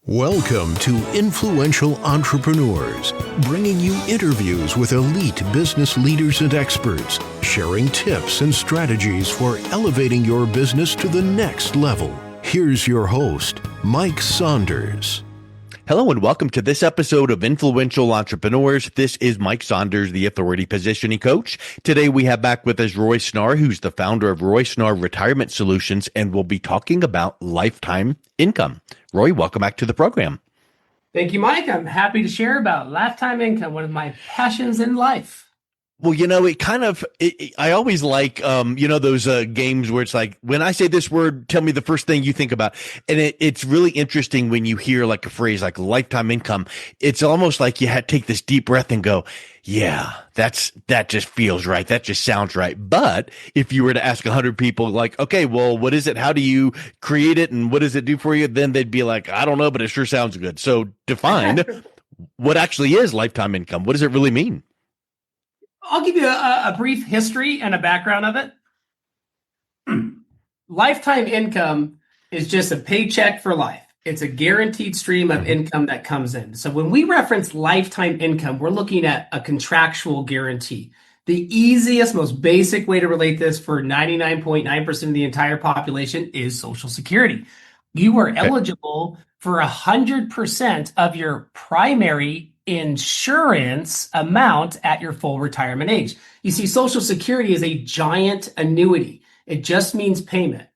Welcome to Influential Entrepreneurs, bringing you interviews with elite business leaders and experts, sharing tips and strategies for elevating your business to the next level. Here's your host, Mike Saunders. Hello and welcome to this episode of Influential Entrepreneurs. This is Mike Saunders, the Authority Positioning Coach. Today we have back with us Roy Snarr, who's the founder of Roy Snarr Retirement Solutions, and we'll be talking about lifetime income. Roy, welcome back to the program. Thank you, Mike. I'm happy to share about lifetime income, one of my passions in life. Well, I always like, those games where it's like, when I say this word, tell me the first thing you think about. And it's really interesting when you hear like a phrase like lifetime income. It's almost like you had to take this deep breath and go, yeah, that just feels right. That just sounds right. But if you were to ask 100 people like, okay, well, what is it? How do you create it? And what does it do for you? Then they'd be like, I don't know, but it sure sounds good. So define what actually is lifetime income. What does it really mean? I'll give you a brief history and a background of it. Lifetime income is just a paycheck for life. It's a guaranteed stream of income that comes in. So when we reference lifetime income, we're looking at a contractual guarantee. The easiest, most basic way to relate this for 99.9% of the entire population is Social Security. You are eligible for 100% of your primary insurance amount at your full retirement age. You see, Social Security is a giant annuity. It just means payment.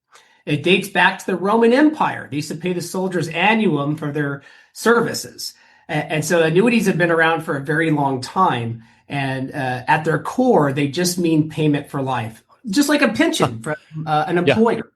It dates back to the Roman Empire. They used to pay the soldiers annuum for their services. And so annuities have been around for a very long time. And at their core, they just mean payment for life, just like a pension from an employer.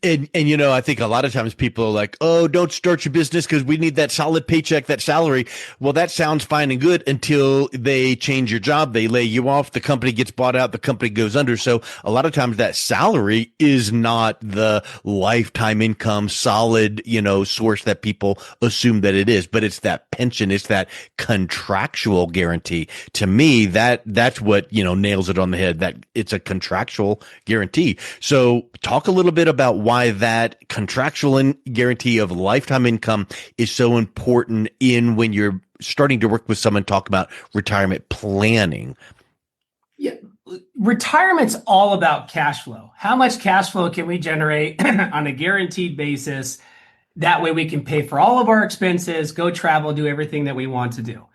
And I think a lot of times people are like, oh, don't start your business because we need that solid paycheck, that salary. Well, that sounds fine and good until they change your job. They lay you off. The company gets bought out. The company goes under. So a lot of times that salary is not the lifetime income solid, source that people assume that it is, but it's that pension. It's that contractual guarantee. To me, that's what, nails it on the head, that it's a contractual guarantee. So talk a little bit about why that contractual guarantee of lifetime income is so important in when you're starting to work with someone, talk about retirement planning. Yeah, retirement's all about cash flow. How much cash flow can we generate on a guaranteed basis? That way we can pay for all of our expenses, go travel, do everything that we want to do.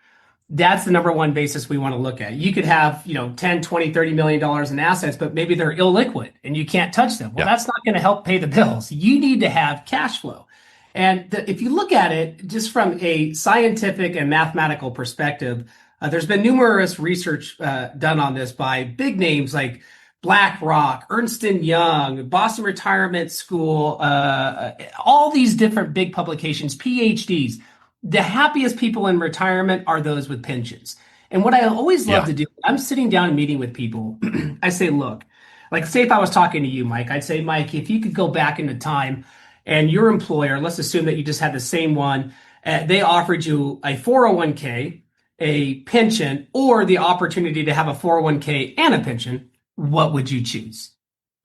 That's the number one basis we want to look at. You could have, 10, 20, $30 million in assets, but maybe they're illiquid and you can't touch them. Well, that's not going to help pay the bills. You need to have cash flow. And if you look at it just from a scientific and mathematical perspective, there's been numerous research done on this by big names like BlackRock, Ernst & Young, Boston Retirement School, all these different big publications, PhDs. The happiest people in retirement are those with pensions. And what I always love to do, I'm sitting down and meeting with people. I say, look, like say if I was talking to you, Mike, I'd say, Mike, if you could go back into time and your employer, let's assume that you just had the same one, they offered you a 401k, a pension, or the opportunity to have a 401k and a pension, what would you choose?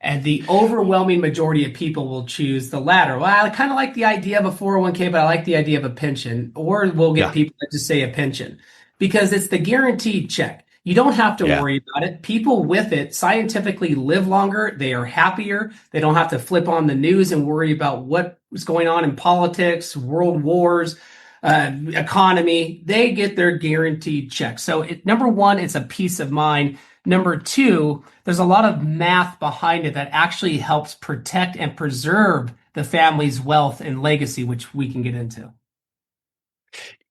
And the overwhelming majority of people will choose the latter. Well, I kind of like the idea of a 401k, but I like the idea of a pension. Or we'll get people that just say a pension because it's the guaranteed check. You don't have to worry about it. People with it scientifically live longer. They are happier. They don't have to flip on the news and worry about what is going on in politics, world wars, economy. They get their guaranteed check. So number one, it's a peace of mind. Number two, there's a lot of math behind it that actually helps protect and preserve the family's wealth and legacy, which we can get into.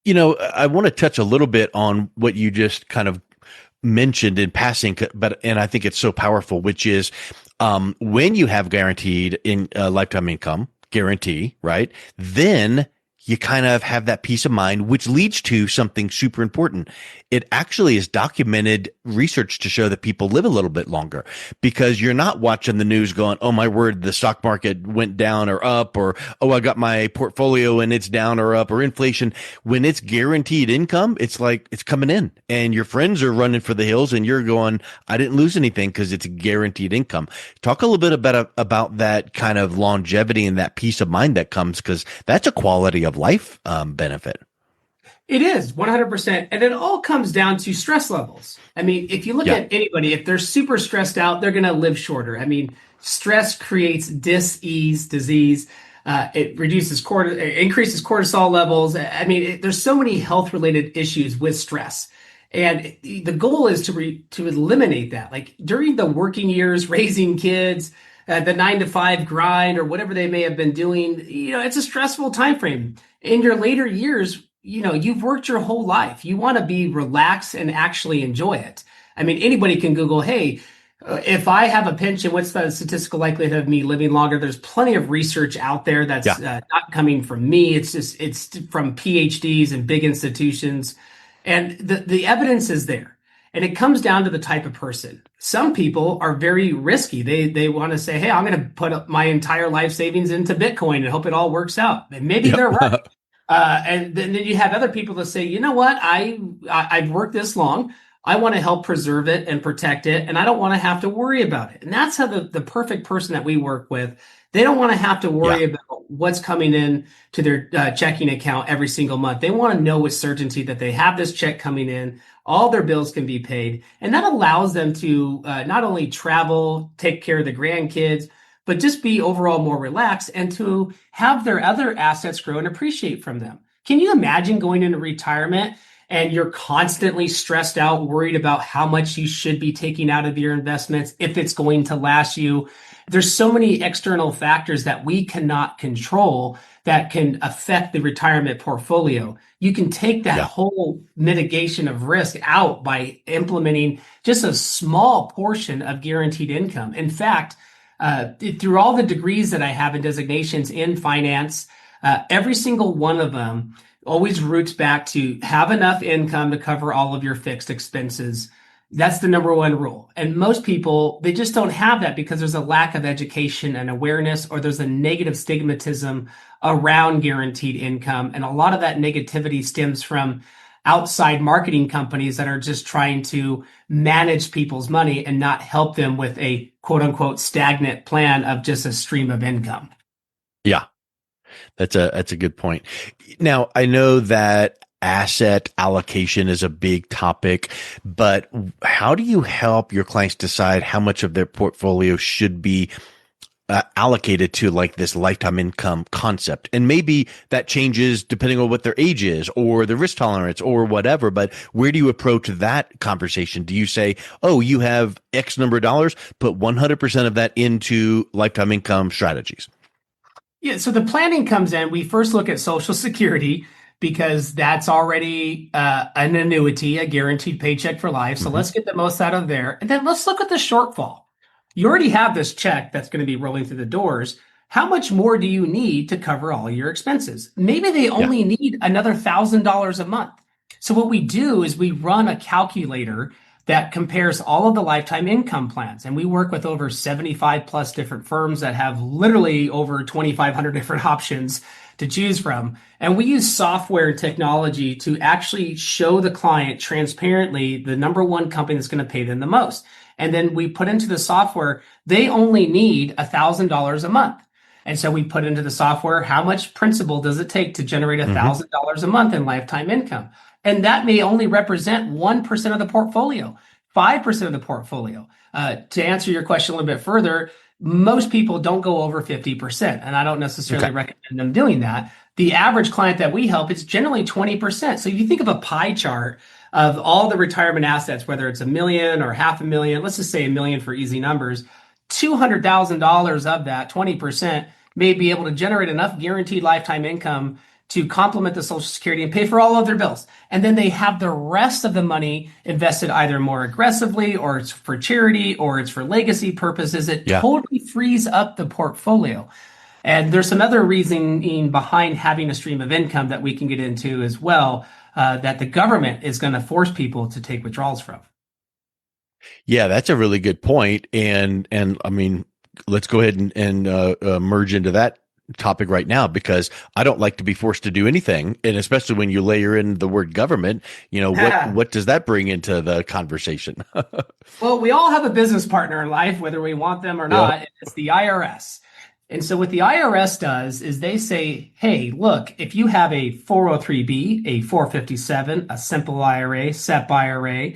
I want to touch a little bit on what you just kind of mentioned in passing, and I think it's so powerful, which is when you have guaranteed in lifetime income guarantee, right? Then you kind of have that peace of mind, which leads to something super important. It actually is documented research to show that people live a little bit longer because you're not watching the news going, oh my word, the stock market went down or up, or, oh, I got my portfolio and it's down or up, or inflation. When it's guaranteed income, it's like it's coming in and your friends are running for the hills and you're going, I didn't lose anything because it's guaranteed income. Talk a little bit about that kind of longevity and that peace of mind that comes, because that's a quality of life benefit. It is 100%. And it all comes down to stress levels. I mean, if you look Yeah. at anybody, if they're super stressed out, they're going to live shorter. I mean, stress creates dis-ease, disease. It it increases cortisol levels. I mean, there's so many health related issues with stress. And the goal is to eliminate that. Like during the working years, raising kids, the 9 to 5 grind or whatever they may have been doing, it's a stressful time frame. In your later years, you've worked your whole life. You want to be relaxed and actually enjoy it. I mean, anybody can Google, hey, if I have a pension, what's the statistical likelihood of me living longer? There's plenty of research out there that's not coming from me. It's from PhDs and big institutions. And the evidence is there. And it comes down to the type of person. Some people are very risky. They want to say, hey, I'm going to put up my entire life savings into Bitcoin and hope it all works out. And maybe they're right. And then you have other people that say, you know what, I've worked this long. I want to help preserve it and protect it, and I don't want to have to worry about it. And that's how the perfect person that we work with, they don't want to have to worry about what's coming in to their checking account every single month. They want to know with certainty that they have this check coming in, all their bills can be paid, and that allows them to not only travel, take care of the grandkids, but just be overall more relaxed and to have their other assets grow and appreciate from them. Can you imagine going into retirement and you're constantly stressed out, worried about how much you should be taking out of your investments, if it's going to last you? There's so many external factors that we cannot control that can affect the retirement portfolio. You can take that whole mitigation of risk out by implementing just a small portion of guaranteed income. In fact, through all the degrees that I have and designations in finance, every single one of them always roots back to have enough income to cover all of your fixed expenses. That's the number one rule. And most people, they just don't have that because there's a lack of education and awareness, or there's a negative stigmatism around guaranteed income. And a lot of that negativity stems from outside marketing companies that are just trying to manage people's money and not help them with a quote unquote stagnant plan of just a stream of income. Yeah. That's a good point. Now, I know that asset allocation is a big topic, but how do you help your clients decide how much of their portfolio should be allocated to like this lifetime income concept? And maybe that changes depending on what their age is or the risk tolerance or whatever, but where do you approach that conversation? Do you say, oh, you have X number of dollars, put 100% of that into lifetime income strategies? Yeah, so the planning comes in. We first look at Social Security because that's already an annuity, a guaranteed paycheck for life. So let's get the most out of there. And then let's look at the shortfall. You already have this check that's going to be rolling through the doors. How much more do you need to cover all your expenses? Maybe they only need another $1,000 a month. So what we do is we run a calculator that compares all of the lifetime income plans. And we work with over 75 plus different firms that have literally over 2,500 different options to choose from. And we use software and technology to actually show the client transparently the number one company that's going to pay them the most. And then we put into the software, they only need $1,000 a month. And so we put into the software, how much principal does it take to generate $1,000 a month in lifetime income? And that may only represent 1% of the portfolio, 5% of the portfolio. To answer your question a little bit further, most people don't go over 50%, and I don't necessarily recommend them doing that. The average client that we help, it's generally 20%. So if you think of a pie chart of all the retirement assets, whether it's $1 million or $500,000, let's just say $1 million for easy numbers, $200,000 of that, 20%, may be able to generate enough guaranteed lifetime income to complement the Social Security and pay for all of their bills. And then they have the rest of the money invested either more aggressively, or it's for charity, or it's for legacy purposes. It totally frees up the portfolio. And there's some other reasoning behind having a stream of income that we can get into as well, that the government is going to force people to take withdrawals from. Yeah, that's a really good point. And I mean, let's go ahead and merge into that topic right now, because I don't like to be forced to do anything, and especially when you layer in the word government, what does that bring into the conversation? Well, we all have a business partner in life, whether we want them or not. Yeah. It's the IRS. And so what the IRS does is they say, hey, look, if you have a 403B, a 457, a simple IRA, SEP IRA,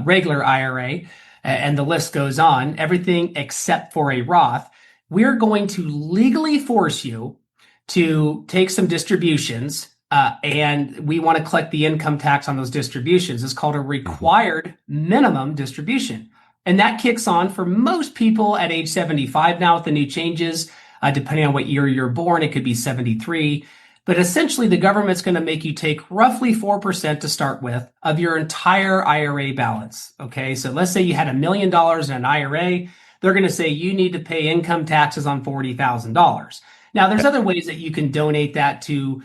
regular IRA, and the list goes on, everything except for a Roth, we're going to legally force you to take some distributions, and we want to collect the income tax on those distributions. It's called a required minimum distribution. And that kicks on for most people at age 75 now with the new changes. Depending on what year you're born, it could be 73. But essentially, the government's going to make you take roughly 4% to start with of your entire IRA balance. Okay, so let's say you had $1 million in an IRA. They're going to say you need to pay income taxes on $40,000. Now, there's other ways that you can donate that to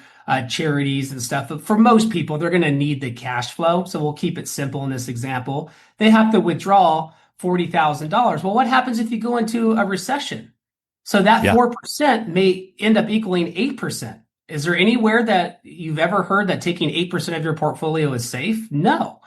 charities and stuff. But for most people, they're going to need the cash flow. So we'll keep it simple in this example. They have to withdraw $40,000. Well, what happens if you go into a recession? So that 4% may end up equaling 8%. Is there anywhere that you've ever heard that taking 8% of your portfolio is safe? No.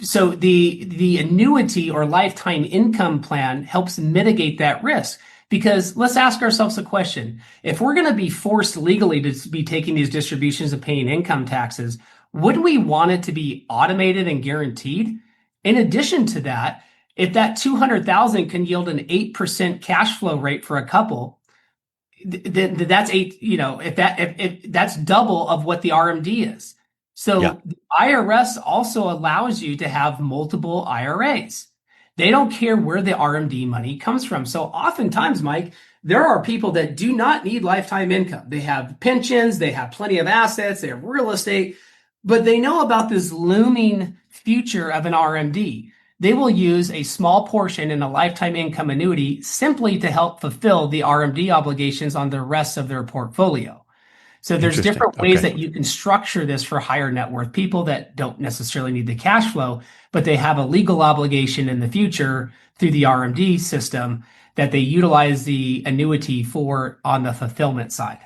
So the annuity or lifetime income plan helps mitigate that risk. Because let's ask ourselves a question. If we're going to be forced legally to be taking these distributions and paying income taxes, would we want it to be automated and guaranteed? In addition to that, if that 200,000 can yield an 8% cash flow rate for a couple, then that's if that's double of what the RMD is. So the IRS also allows you to have multiple IRAs. They don't care where the RMD money comes from. So oftentimes, Mike, there are people that do not need lifetime income. They have pensions, they have plenty of assets, they have real estate, but they know about this looming future of an RMD. They will use a small portion in a lifetime income annuity simply to help fulfill the RMD obligations on the rest of their portfolio. So there's different ways that you can structure this for higher net worth people that don't necessarily need the cash flow, but they have a legal obligation in the future through the RMD system that they utilize the annuity for on the fulfillment side.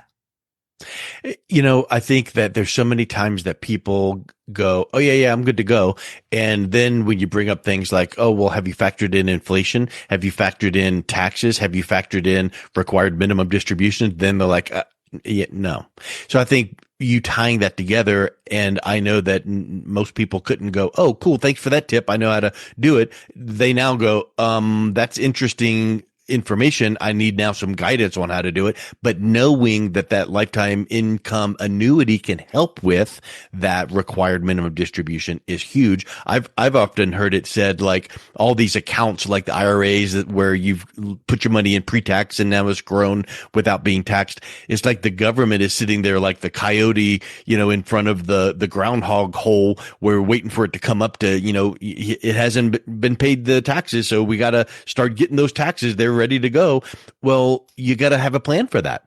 I think that there's so many times that people go, oh, yeah, I'm good to go. And then when you bring up things like, oh, well, have you factored in inflation? Have you factored in taxes? Have you factored in required minimum distributions? Then they're like, yeah, no. So I think you tying that together, and I know that most people couldn't go, oh, cool, thanks for that tip, I know how to do it. They now go, that's interesting information. I need now some guidance on how to do it. But knowing that lifetime income annuity can help with that required minimum distribution is huge. I've often heard it said, like, all these accounts like the IRAs where you've put your money in pre-tax and now it's grown without being taxed. It's like the government is sitting there like the coyote, in front of the groundhog hole. We're waiting for it to come up to, it hasn't been paid the taxes. So we got to start getting those taxes. They're ready to go. Well, you got to have a plan for that.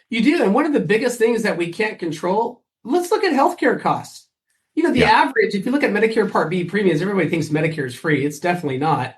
You do. And one of the biggest things that we can't control, let's look at healthcare costs. The average, if you look at Medicare Part B premiums, everybody thinks Medicare is free. It's definitely not.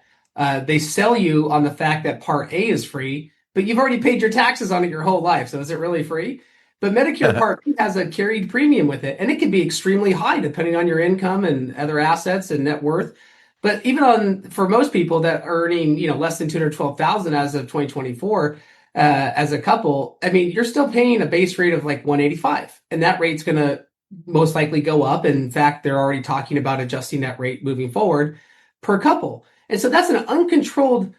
They sell you on the fact that Part A is free, but you've already paid your taxes on it your whole life. So is it really free? But Medicare Part B has a carried premium with it, and it can be extremely high depending on your income and other assets and net worth. But even for most people that are earning, less than 212,000 as of 2024, as a couple, I mean, you're still paying a base rate of like 185, and that rate's going to most likely go up. In fact, they're already talking about adjusting that rate moving forward per couple. And so that's an uncontrolled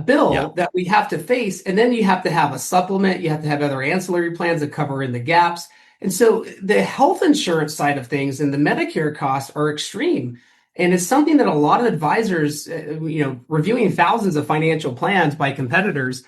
bill that we have to face. And then you have to have a supplement. You have to have other ancillary plans that cover in the gaps. And so the health insurance side of things and the Medicare costs are extreme. And it's something that a lot of advisors, reviewing thousands of financial plans by competitors,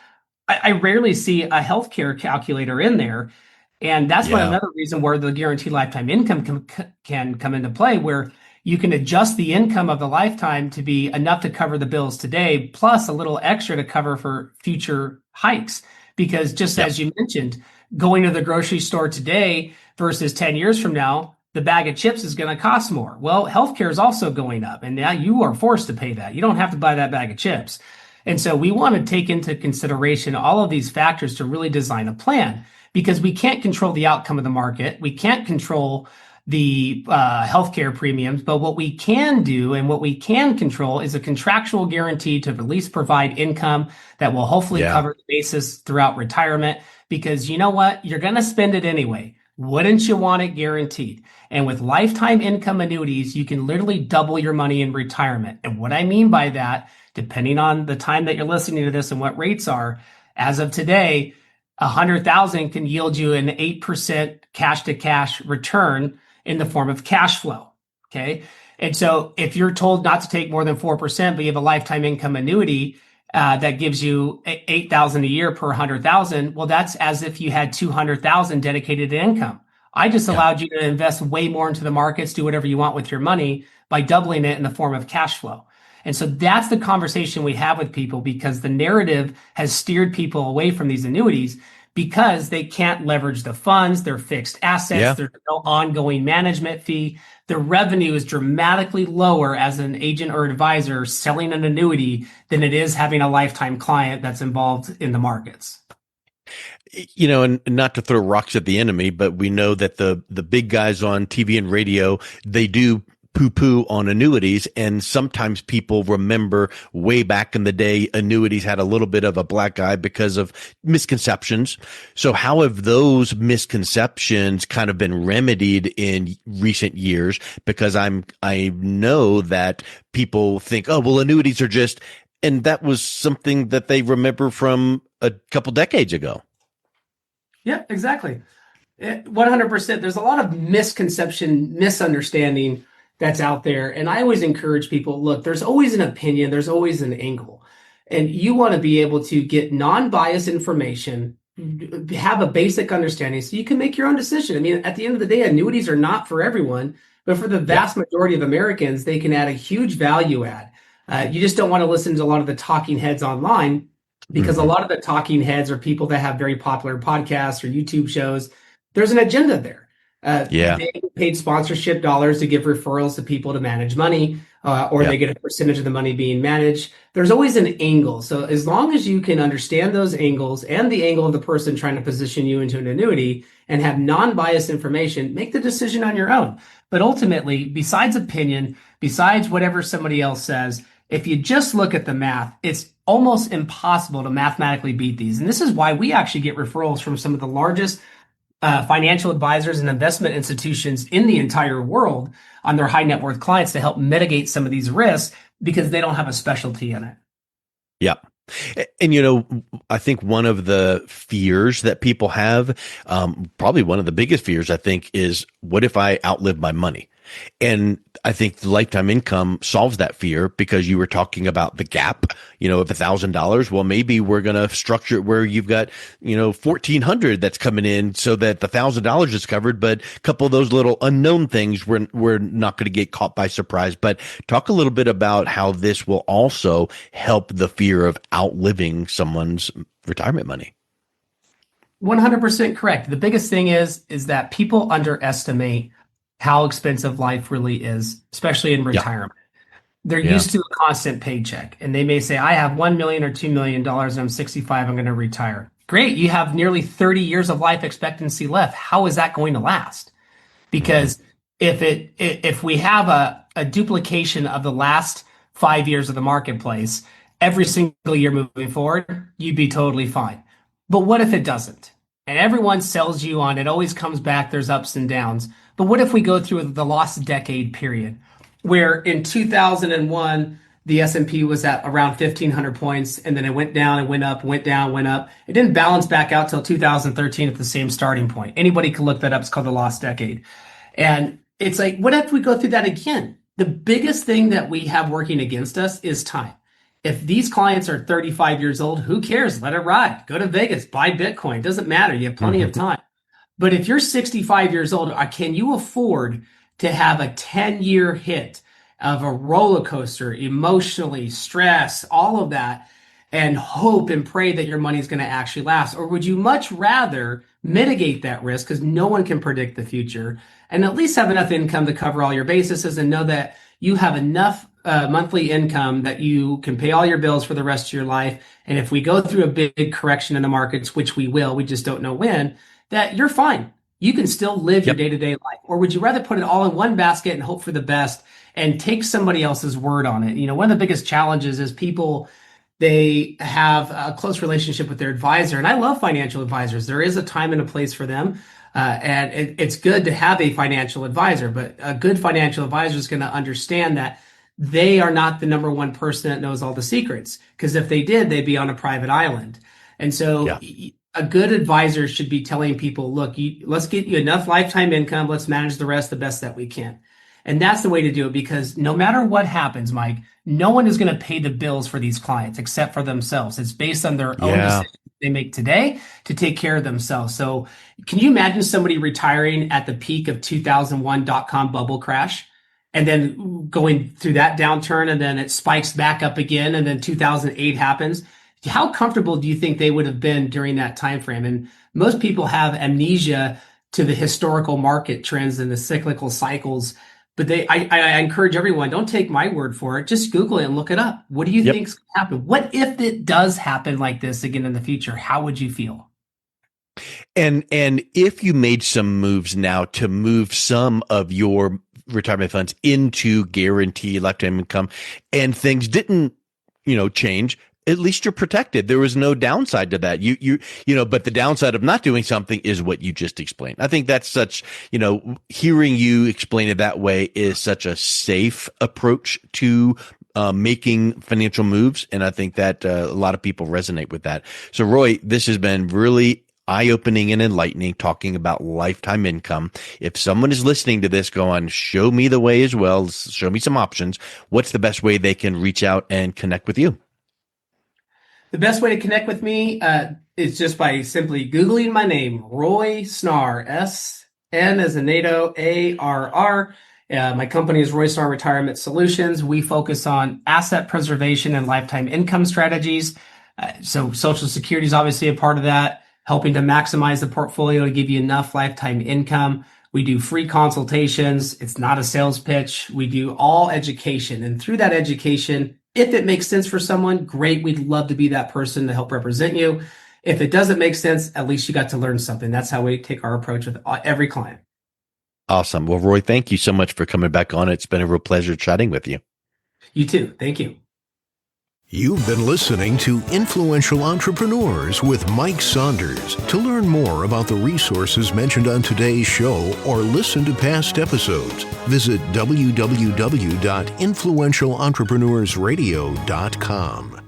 I rarely see a healthcare calculator in there. And that's another reason where the guaranteed lifetime income can come into play, where you can adjust the income of the lifetime to be enough to cover the bills today, plus a little extra to cover for future hikes. Because just Yep. as you mentioned, going to the grocery store today versus 10 years from now, the bag of chips is going to cost more. Well, healthcare is also going up, and now you are forced to pay that. You don't have to buy that bag of chips. And so we want to take into consideration all of these factors to really design a plan because we can't control the outcome of the market. We can't control the healthcare premiums, but what we can do and what we can control is a contractual guarantee to at least provide income that will hopefully Yeah. cover the basis throughout retirement. Because you know what? You're going to spend it anyway. Wouldn't you want it guaranteed? And with lifetime income annuities, you can literally double your money in retirement. And what I mean by that, depending on the time that you're listening to this and what rates are, as of today, 100,000 can yield you an 8% cash to cash return in the form of cash flow. Okay. And so if you're told not to take more than 4%, but you have a lifetime income annuity that gives you 8,000 a year per 100,000, well, that's as if you had 200,000 dedicated to income. I just allowed you to invest way more into the markets, do whatever you want with your money by doubling it in the form of cash flow. And so that's the conversation we have with people because the narrative has steered people away from these annuities because they can't leverage the funds, they're fixed assets, Yeah. there's no ongoing management fee. The revenue is dramatically lower as an agent or advisor selling an annuity than it is having a lifetime client that's involved in the markets. And not to throw rocks at the enemy, but we know that the big guys on TV and radio, they do poo-poo on annuities. And sometimes people remember way back in the day, annuities had a little bit of a black eye because of misconceptions. So how have those misconceptions kind of been remedied in recent years? Because I know that people think, oh, well, annuities are just, and that was something that they remember from a couple decades ago. Yeah, exactly. 100%. There's a lot of misconception, misunderstanding that's out there. And I always encourage people, look, there's always an opinion, there's always an angle. And you want to be able to get non-biased information, have a basic understanding so you can make your own decision. I mean, at the end of the day, annuities are not for everyone, but for the vast majority of Americans, they can add a huge value add. You just don't want to listen to a lot of the talking heads online because a lot of the talking heads are people that have very popular podcasts or YouTube shows. There's an agenda there. They get paid sponsorship dollars to give referrals to people to manage money, or they get a percentage of the money being managed. There's always an angle. So as long as you can understand those angles and the angle of the person trying to position you into an annuity and have non-biased information, make the decision on your own. But ultimately, besides opinion, besides whatever somebody else says, if you just look at the math, it's almost impossible to mathematically beat these. And this is why we actually get referrals from some of the largest financial advisors and investment institutions in the entire world on their high net worth clients to help mitigate some of these risks because they don't have a specialty in it. Yeah. And, I think one of the fears that people have, probably one of the biggest fears, I think, is what if I outlive my money? And I think the lifetime income solves that fear because you were talking about the gap, of $1,000. Well, maybe we're going to structure it where you've got, 1,400 that's coming in so that the $1,000 is covered. But a couple of those little unknown things, we're not going to get caught by surprise. But talk a little bit about how this will also help the fear of outliving someone's retirement money. 100% correct. The biggest thing is that people underestimate how expensive life really is, especially in retirement. They're used to a constant paycheck, and they may say, I have $1 million or $2 million and I'm 65, I'm going to retire. Great. You have nearly 30 years of life expectancy left. How is that going to last? Because if we have a duplication of the last 5 years of the marketplace every single year moving forward, you'd be totally fine. But what if it doesn't? And everyone sells you on it always comes back, there's ups and downs. But what if we go through the lost decade period where in 2001, the S&P was at around 1,500 points, and then it went down and went up, went down, went up. It didn't balance back out till 2013 at the same starting point. Anybody can look that up. It's called the lost decade. And it's like, what if we go through that again? The biggest thing that we have working against us is time. If these clients are 35 years old, who cares? Let it ride. Go to Vegas, buy Bitcoin. Doesn't matter. You have plenty of time. But if you're 65 years old, can you afford to have a 10-year hit of a roller coaster, emotionally, stress, all of that? and hope and pray that your money is going to actually last? Or would you much rather mitigate that risk because no one can predict the future and at least have enough income to cover all your bases and know that you have enough monthly income that you can pay all your bills for the rest of your life? And if we go through a big correction in the markets, which we will, we just don't know when, that you're fine. You can still live your day-to-day life. Or would you rather put it all in one basket and hope for the best and take somebody else's word on it? One of the biggest challenges is people, they have a close relationship with their advisor. And I love financial advisors. There is a time and a place for them. And it's good to have a financial advisor, but a good financial advisor is going to understand that they are not the number one person that knows all the secrets. Because if they did, they'd be on a private island. And so a good advisor should be telling people, look, let's get you enough lifetime income. Let's manage the rest the best that we can. And that's the way to do it, because no matter what happens, Mike, no one is going to pay the bills for these clients except for themselves. It's based on their own decisions they make today to take care of themselves. So can you imagine somebody retiring at the peak of 2001 dot-com bubble crash and then going through that downturn and then it spikes back up again and then 2008 happens? How comfortable do you think they would have been during that time frame? And most people have amnesia to the historical market trends and the cyclical cycles. But I encourage everyone, don't take my word for it. Just Google it and look it up. What do you think's going to happen? What if it does happen like this again in the future? How would you feel? And if you made some moves now to move some of your retirement funds into guaranteed lifetime income and things didn't, change, at least you're protected. There was no downside to that. But the downside of not doing something is what you just explained. I think that's such, hearing you explain it that way is such a safe approach to making financial moves. And I think that a lot of people resonate with that. So Roy, this has been really eye-opening and enlightening, talking about lifetime income. If someone is listening to this going, show me the way as well, show me some options, what's the best way they can reach out and connect with you? The best way to connect with me is just by simply Googling my name, Roy Snarr, S-N as in NATO, A-R-R. My company is Roy Snarr Retirement Solutions. We focus on asset preservation and lifetime income strategies. So Social Security is obviously a part of that, helping to maximize the portfolio to give you enough lifetime income. We do free consultations. It's not a sales pitch. We do all education. And through that education, if it makes sense for someone, great. We'd love to be that person to help represent you. If it doesn't make sense, at least you got to learn something. That's how we take our approach with every client. Awesome. Well, Roy, thank you so much for coming back on. It's been a real pleasure chatting with you. You too. Thank you. You've been listening to Influential Entrepreneurs with Mike Saunders. To learn more about the resources mentioned on today's show or listen to past episodes, visit www.influentialentrepreneursradio.com.